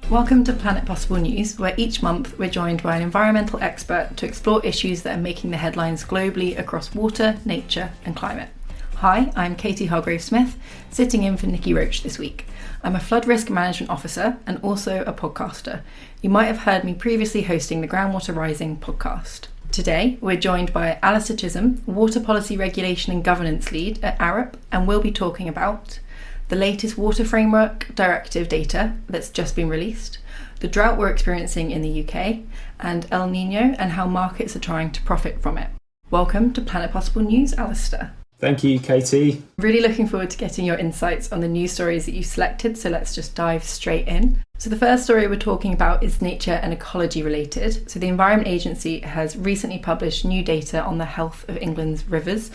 Welcome to Planet Possible News, where each month we're joined by an environmental expert to explore issues that are making the headlines globally across water, nature and climate. Hi, I'm Katie Hargrave-Smith, sitting in for Niki Roach this week. I'm a flood risk management officer and also a podcaster. You might have heard me previously hosting the Groundwater Rising podcast. Today, we're joined by Alistair Chisholm, Water Policy Regulation and Governance Lead at ARUP, and we'll be talking about the latest Water Framework Directive data that's just been released, the drought we're experiencing in the UK, and El Nino and how markets are trying to profit from it. Welcome to Planet Possible News, Alistair. Thank you, Katie. Really looking forward to getting your insights on the news stories that you've selected, so let's just dive straight in. So the first story we're talking about is nature and ecology related. So the Environment Agency has recently published new data on the health of England's rivers,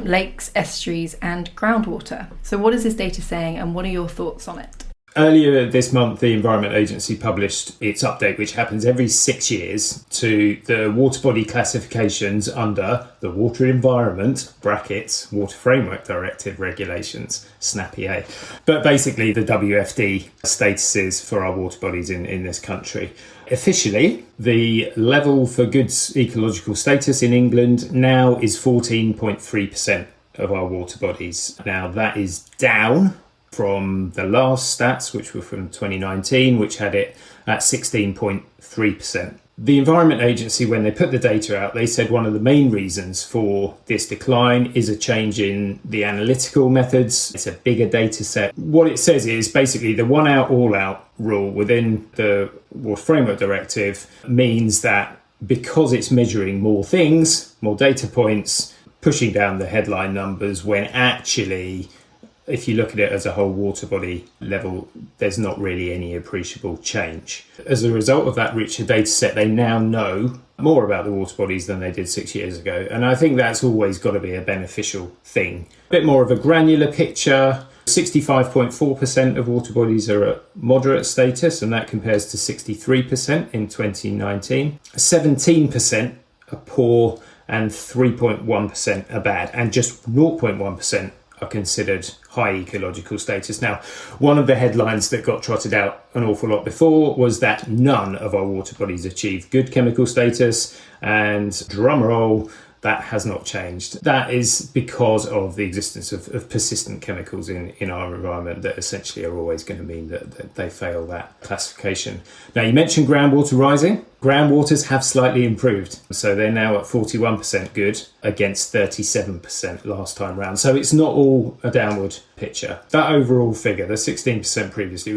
lakes, estuaries and groundwater. So what is this data saying and what are your thoughts on it? Earlier this month, the Environment Agency published its update, which happens every 6 years, to the water body classifications under the Water Environment (brackets Water Framework Directive) regulations, snappy A. But basically the WFD statuses for our water bodies in this country. Officially, the level for good ecological status in England now is 14.3% of our water bodies. Now that is down from the last stats, which were from 2019, which had it at 16.3%. The Environment Agency, when they put the data out, they said one of the main reasons for this decline is a change in the analytical methods. It's a bigger data set. What it says is basically the one out, all out rule within the Water Framework Directive means that because it's measuring more things, more data points, pushing down the headline numbers, when actually, if you look at it as a whole water body level, there's not really any appreciable change. As a result of that richer data set, they now know more about the water bodies than they did 6 years ago. And I think that's always got to be a beneficial thing. A bit more of a granular picture. 65.4% of water bodies are at moderate status, and that compares to 63% in 2019. 17% are poor and 3.1% are bad, and just 0.1% are considered high ecological status. Now, one of the headlines that got trotted out an awful lot before was that none of our water bodies achieve good chemical status, and drumroll, that has not changed. That is because of the existence of persistent chemicals in our environment that essentially are always going to mean that they fail that classification. Now, you mentioned groundwater rising. Groundwaters have slightly improved. So they're now at 41% good against 37% last time round. So it's not all a downward picture. That overall figure, the 16% previously,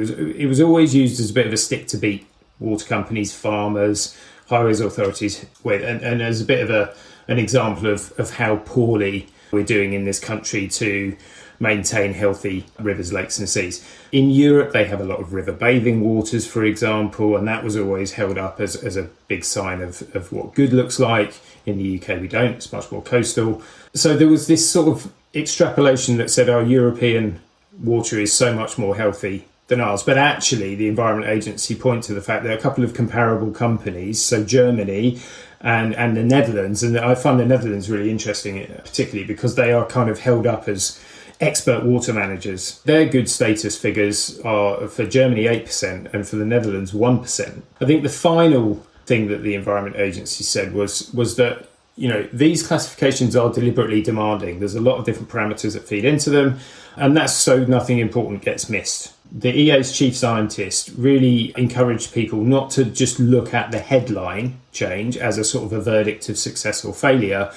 was always used as a bit of a stick to beat water companies, farmers, highways authorities with, and as a bit of an example of how poorly we're doing in this country to maintain healthy rivers, lakes and seas. In Europe, they have a lot of river bathing waters, for example, and that was always held up as a big sign of what good looks like. In the UK, we don't. It's much more coastal. So there was this sort of extrapolation that said our European water is so much more healthy than ours. But actually, the Environment Agency point to the fact there are a couple of comparable companies, so Germany and the Netherlands, and I find the Netherlands really interesting, particularly because they are kind of held up as expert water managers. Their good status figures are for Germany 8% and for the Netherlands 1%. I think the final thing that the Environment Agency said was that, you know, these classifications are deliberately demanding. There's a lot of different parameters that feed into them, and that's so nothing important gets missed. The EA's chief scientist really encouraged people not to just look at the headline change as a sort of a verdict of success or failure,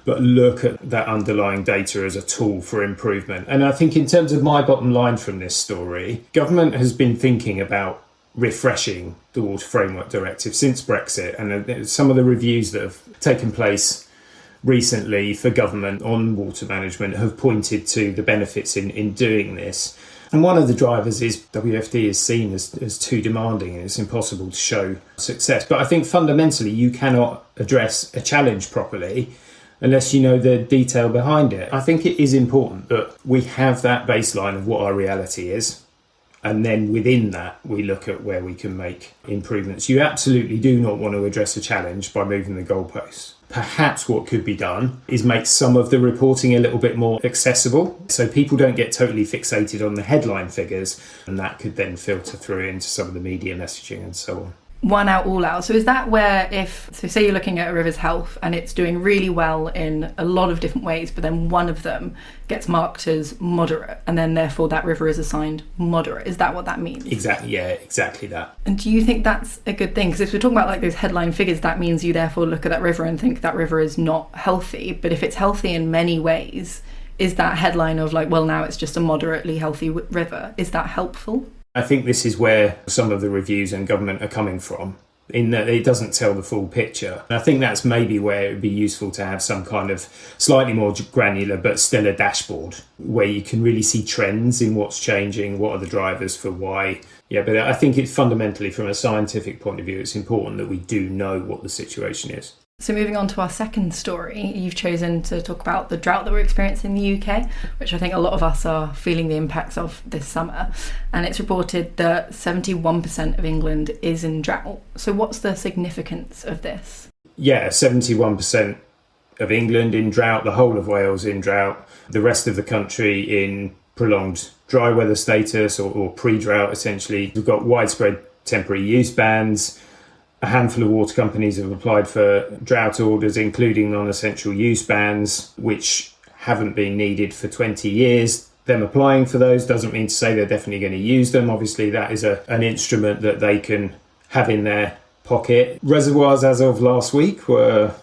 but look at that underlying data as a tool for improvement. And I think in terms of my bottom line from this story, government has been thinking about refreshing the Water Framework Directive since Brexit, and some of the reviews that have taken place recently for government on water management have pointed to the benefits in doing this. And one of the drivers is WFD is seen as too demanding and it's impossible to show success. But I think fundamentally you cannot address a challenge properly unless you know the detail behind it. I think it is important that we have that baseline of what our reality is And then within that, we look at where we can make improvements. You absolutely do not want to address a challenge by moving the goalposts. Perhaps what could be done is make some of the reporting a little bit more accessible so people don't get totally fixated on the headline figures, and that could then filter through into some of the media messaging and so on. One out, all out. So is that where say you're looking at a river's health and it's doing really well in a lot of different ways, but then one of them gets marked as moderate and then therefore that river is assigned moderate? Is that what that means? Exactly, yeah, exactly that. And do you think that's a good thing? Because if we're talking about like those headline figures, that means you therefore look at that river and think that river is not healthy. But if it's healthy in many ways, is that headline of like, well, now it's just a moderately healthy river, is that helpful? I think this is where some of the reviews and government are coming from, in that it doesn't tell the full picture. And I think that's maybe where it would be useful to have some kind of slightly more granular but still a dashboard where you can really see trends in what's changing, what are the drivers for why. Yeah, but I think it's fundamentally from a scientific point of view, it's important that we do know what the situation is. So moving on to our second story, you've chosen to talk about the drought that we're experiencing in the UK, which I think a lot of us are feeling the impacts of this summer. And it's reported that 71% of England is in drought. So what's the significance of this? Yeah, 71% of England in drought, the whole of Wales in drought, the rest of the country in prolonged dry weather status or pre-drought essentially. We've got widespread temporary use bans. A handful of water companies have applied for drought orders, including non-essential use bans, which haven't been needed for 20 years. Them applying for those doesn't mean to say they're definitely going to use them. Obviously, that is an instrument that they can have in their pocket. Reservoirs as of last week were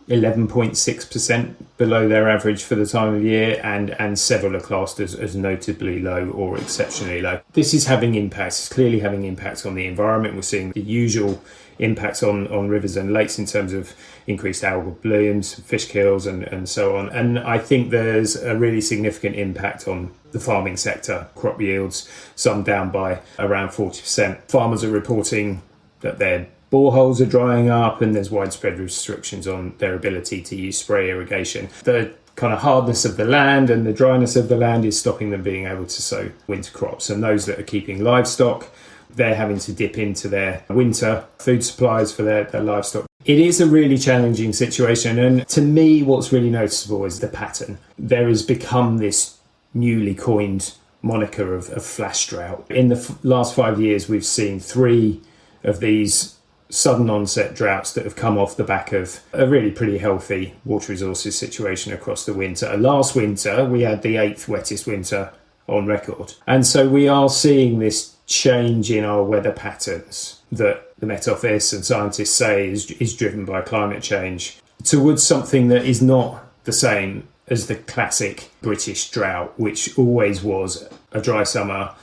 11.6% below their average for the time of year, and several are classed as notably low or exceptionally low. This is having impacts. It's clearly having impacts on the environment. We're seeing the usual impacts on rivers and lakes in terms of increased algal blooms, fish kills and so on. And I think there's a really significant impact on the farming sector. Crop yields, some down by around 40%. Farmers are reporting that their boreholes are drying up and there's widespread restrictions on their ability to use spray irrigation. The kind of hardness of the land and the dryness of the land is stopping them being able to sow winter crops. And those that are keeping livestock, they're having to dip into their winter food supplies for their livestock. It is a really challenging situation, and to me what's really noticeable is the pattern. There has become this newly coined moniker of flash drought. In the last 5 years we've seen 3 of these sudden onset droughts that have come off the back of a really pretty healthy water resources situation across the winter. Last winter we had the 8th wettest winter on record, and so we are seeing this change in our weather patterns that the Met Office and scientists say is driven by climate change towards something that is not the same as the classic British drought, which always was a dry summer,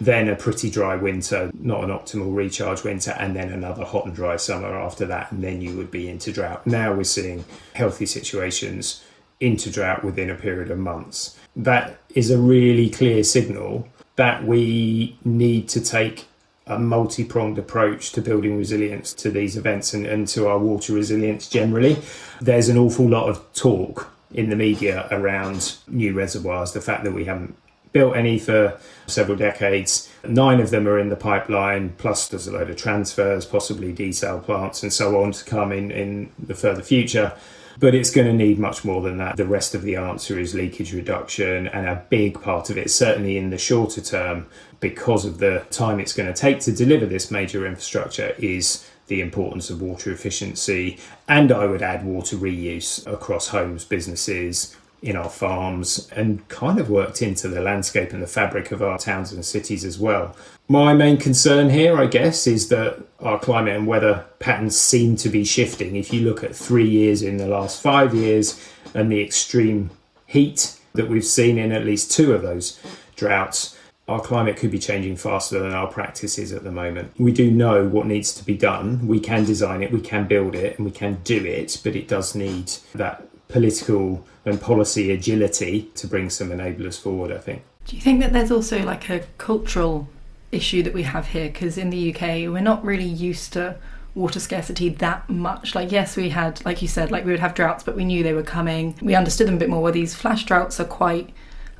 then a pretty dry winter, not an optimal recharge winter, and then another hot and dry summer after that, and then you would be into drought. Now we're seeing healthy situations into drought within a period of months. That is a really clear signal that we need to take a multi-pronged approach to building resilience to these events and to our water resilience generally. There's an awful lot of talk in the media around new reservoirs, the fact that we haven't built any for several decades. 9 of them are in the pipeline, plus there's a load of transfers, possibly desal plants and so on to come in the further future. But it's going to need much more than that. The rest of the answer is leakage reduction, and a big part of it, certainly in the shorter term, because of the time it's going to take to deliver this major infrastructure, is the importance of water efficiency, and I would add water reuse across homes, businesses, in our farms, and kind of worked into the landscape and the fabric of our towns and cities as well. My main concern here, I guess, is that our climate and weather patterns seem to be shifting. If you look at 3 years in the last 5 years and the extreme heat that we've seen in at least 2 of those droughts, our climate could be changing faster than our practices at the moment. We do know what needs to be done. We can design it, we can build it, and we can do it, but it does need that political and policy agility to bring some enablers forward, I think. Do you think that there's also like a cultural issue that we have here? Because in the UK, we're not really used to water scarcity that much. Like, yes, we had, like you said, like we would have droughts, but we knew they were coming. We understood them a bit more, where these flash droughts are quite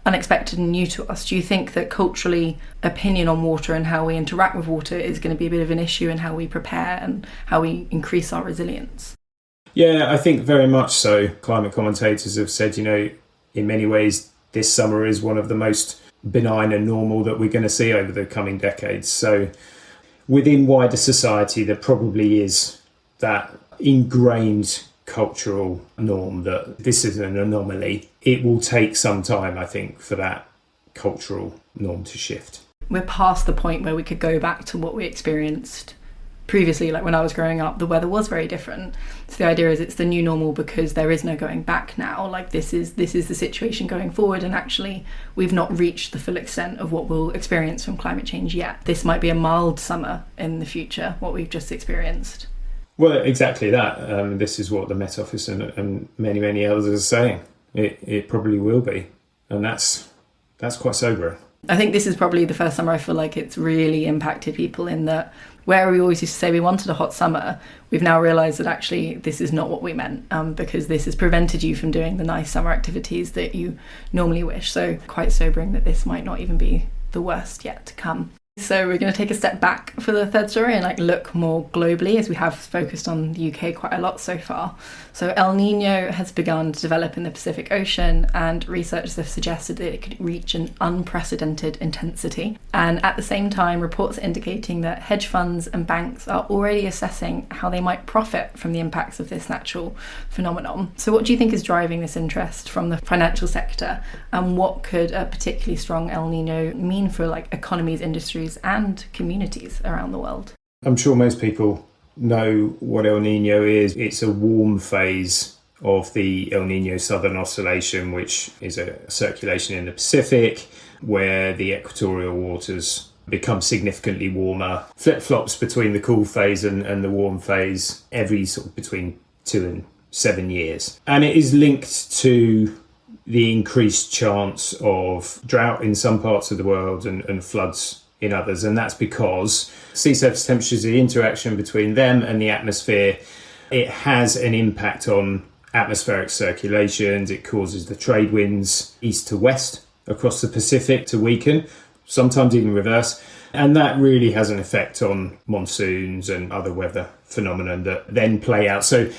unexpected and new to us, do you think that culturally opinion on water and how we interact with water is going to be a bit of an issue in how we prepare and how we increase our resilience? Yeah, I think very much so. Climate commentators have said, in many ways, this summer is one of the most benign and normal that we're going to see over the coming decades. So within wider society, there probably is that ingrained cultural norm that this is an anomaly. It will take some time, I think, for that cultural norm to shift. We're past the point where we could go back to what we experienced previously. Like when I was growing up, the weather was very different. So the idea is it's the new normal because there is no going back now. Like this is the situation going forward, and actually we've not reached the full extent of what we'll experience from climate change yet. This might be a mild summer in the future, what we've just experienced. Well, exactly that. This is what the Met Office and many, many others are saying. It probably will be. And that's quite sobering. I think this is probably the first summer I feel like it's really impacted people, in that where we always used to say we wanted a hot summer, we've now realised that actually this is not what we meant, because this has prevented you from doing the nice summer activities that you normally wish. So quite sobering that this might not even be the worst yet to come. So we're going to take a step back for the third story and look more globally, as we have focused on the UK quite a lot so far. So El Nino has begun to develop in the Pacific Ocean, and researchers have suggested that it could reach an unprecedented intensity. And at the same time, reports are indicating that hedge funds and banks are already assessing how they might profit from the impacts of this natural phenomenon. So what do you think is driving this interest from the financial sector, and what could a particularly strong El Nino mean for economies, industries and communities around the world? I'm sure most people know what El Nino is. It's a warm phase of the El Nino Southern Oscillation, which is a circulation in the Pacific where the equatorial waters become significantly warmer. Flip-flops between the cool phase and the warm phase every sort of between 2 and 7 years. And it is linked to the increased chance of drought in some parts of the world and floods in others, and that's because sea surface temperatures, the interaction between them and the atmosphere, it has an impact on atmospheric circulations. It causes the trade winds east to west across the Pacific to weaken, sometimes even reverse, and that really has an effect on monsoons and other weather phenomena that then play out. So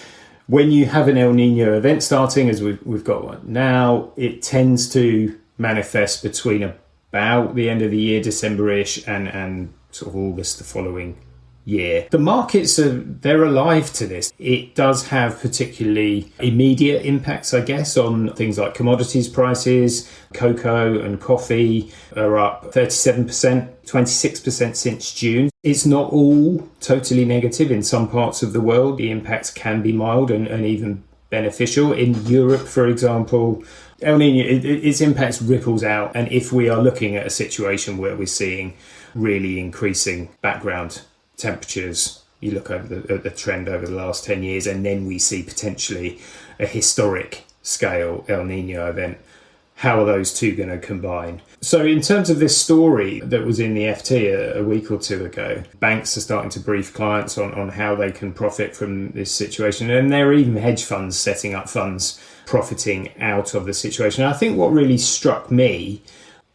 when you have an El Nino event starting, as we've got one now, it tends to manifest between about the end of the year, December-ish, and sort of August the following year. The markets they're alive to this. It does have particularly immediate impacts, I guess, on things like commodities prices. Cocoa and coffee are up 37%, 26% since June. It's not all totally negative. In some parts of the world, the impacts can be mild and even beneficial. In Europe, for example, El Nino, its impacts ripples out, and if we are looking at a situation where we're seeing really increasing background temperatures, you look over the trend over the last 10 years, and then we see potentially a historic scale El Nino event, how are those two going to combine? So in terms of this story that was in the FT a week or two ago, banks are starting to brief clients on how they can profit from this situation. And there are even hedge funds setting up funds profiting out of the situation. I think what really struck me,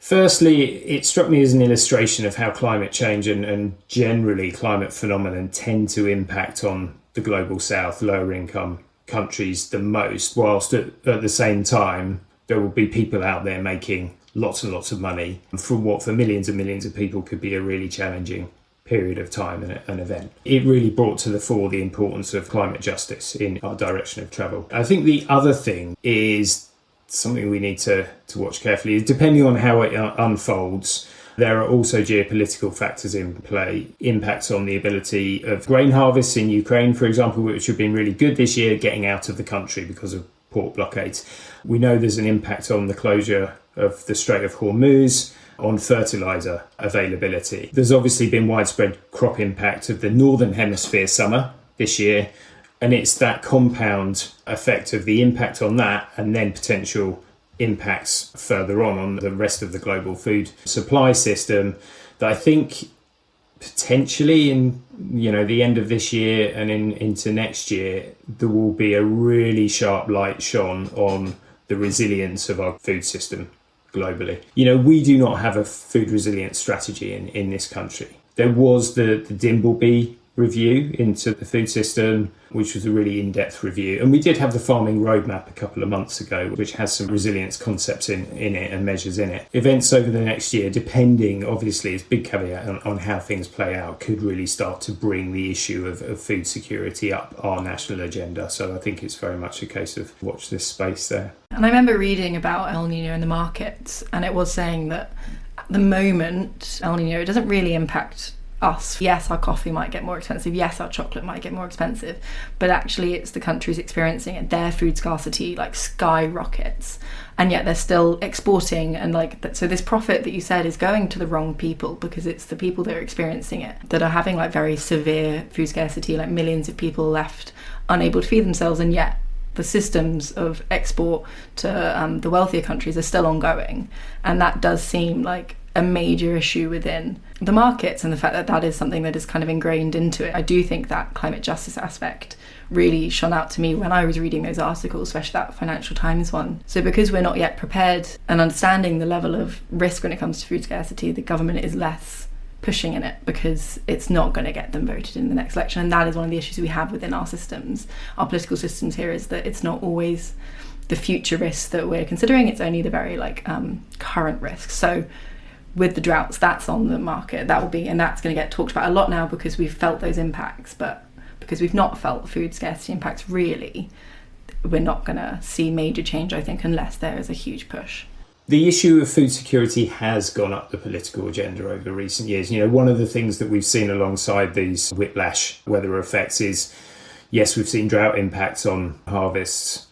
firstly, it struck me as an illustration of how climate change and generally climate phenomenon tend to impact on the global south, lower income countries the most, whilst at the same time, there will be people out there making lots and lots of money from what for millions and millions of people could be a really challenging period of time and an event. It really brought to the fore the importance of climate justice in our direction of travel. I think the other thing is something we need to watch carefully is, depending on how it unfolds, there are also geopolitical factors in play, impacts on the ability of grain harvests in Ukraine, for example, which have been really good this year, getting out of the country because of port blockades. We know there's an impact on the closure of the Strait of Hormuz, on fertiliser availability. There's obviously been widespread crop impact of the Northern Hemisphere summer this year, and it's that compound effect of the impact on that and then potential impacts further on the rest of the global food supply system that I think potentially in the end of this year and into next year, there will be a really sharp light shone on the resilience of our food system globally. We do not have a food resilience strategy in this country. There was the Dimbleby review into the food system, which was a really in-depth review. And we did have the farming roadmap a couple of months ago, which has some resilience concepts in it and measures in it. Events over the next year, depending, obviously, it's a big caveat on how things play out, could really start to bring the issue of food security up our national agenda. So I think it's very much a case of watch this space there. And I remember reading about El Nino in the markets, and it was saying that at the moment, El Nino, it doesn't really impact us. Yes, our coffee might get more expensive. Yes, our chocolate might get more expensive. But actually, it's the countries experiencing it. Their food scarcity skyrockets. And yet they're still exporting. And so this profit that you said is going to the wrong people, because it's the people that are experiencing it that are having very severe food scarcity, millions of people left unable to feed themselves. And yet the systems of export to the wealthier countries are still ongoing. And that does seem like a major issue within the markets, and the fact that that is something that is kind of ingrained into it. I do think that climate justice aspect really shone out to me when I was reading those articles, especially that Financial Times one. So because we're not yet prepared and understanding the level of risk when it comes to food scarcity, the government is less pushing in it, because it's not going to get them voted in the next election. And that is one of the issues we have within our systems, our political systems here, is that it's not always the future risks that we're considering, it's only the very current risks. So with the droughts, that's on the market, and that's going to get talked about a lot now because we've felt those impacts. But because we've not felt food scarcity impacts really, we're not going to see major change, I think, unless there is a huge push. The issue of food security has gone up the political agenda over recent years. One of the things that we've seen alongside these whiplash weather effects is, yes, we've seen drought impacts on harvests,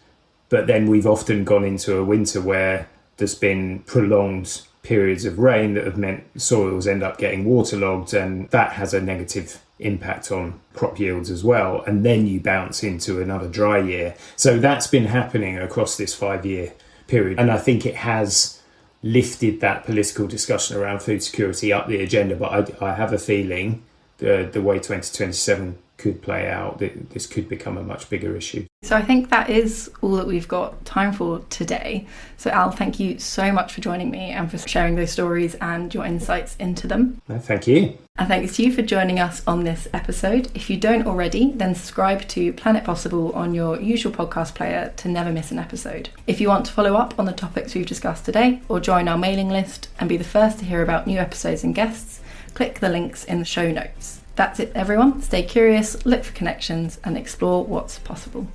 but then we've often gone into a winter where there's been prolonged periods of rain that have meant soils end up getting waterlogged, and that has a negative impact on crop yields as well. And then you bounce into another dry year. So that's been happening across this 5-year period. And I think it has lifted that political discussion around food security up the agenda. But I have a feeling the way 2027 could play out, this could become a much bigger issue. So I think that is all that we've got time for today. So Al, thank you so much for joining me and for sharing those stories and your insights into them. Thank you. And thanks to you for joining us on this episode. If you don't already, then subscribe to Planet Possible on your usual podcast player to never miss an episode. If you want to follow up on the topics we've discussed today, or join our mailing list and be the first to hear about new episodes and guests, click the links in the show notes. That's it, everyone. Stay curious, look for connections, and explore what's possible.